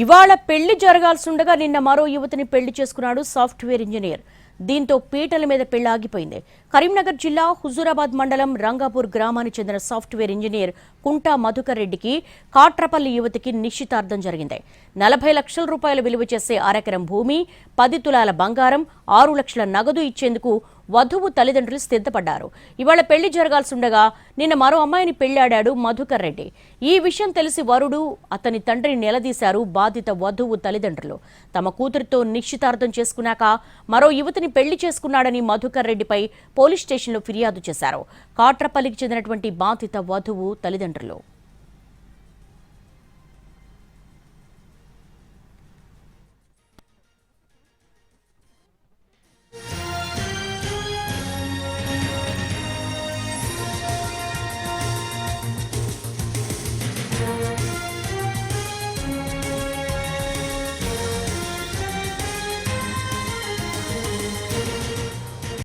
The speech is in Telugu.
ఇవాళ పెళ్లి జరగాల్సిండగా నిన్న మరో యువతిని పెళ్లి చేసుకున్నాడు సాఫ్ట్వేర్ ఇంజనీర్. దీంతో పీటల మీద పెళ్లి ఆగిపోయింది. కరీంనగర్ జిల్లా హుజూరాబాద్ మండలం రంగాపూర్ గ్రామానికి చెందిన సాఫ్ట్వేర్ ఇంజనీర్ కుంటా మధుకర్ రెడ్డికి కాట్రపల్లి యువతికి నిశ్చితార్థం జరిగింది. 40 లక్షల రూపాయల విలువ చేసే అరెకరం భూమి, 10 తులాల బంగారం, 6 లక్షల నగదు ఇచ్చేందుకు వధువు తల్లిదండ్రులు సిద్ధపడ్డారు. ఇవాళ పెళ్లి జరగాల్సిండగా నిన్న మరో అమ్మాయిని పెళ్లాడాడు మధుకర్ రెడ్డి. ఈ విషయం తెలిసి వరుడు, అతని తండ్రిని నిలదీశారు బాధిత వధువు తల్లిదండ్రులు. తమ కూతురితో నిశ్చితార్థం చేసుకున్నాక మరో యువతిని పెళ్లి చేసుకున్నాడని మధుకర్ రెడ్డిపై పోలీస్ స్టేషన్లో ఫిర్యాదు చేశారు కాట్రపల్లికి చెందినటువంటి బాధిత వధువు తల్లిదండ్రులు.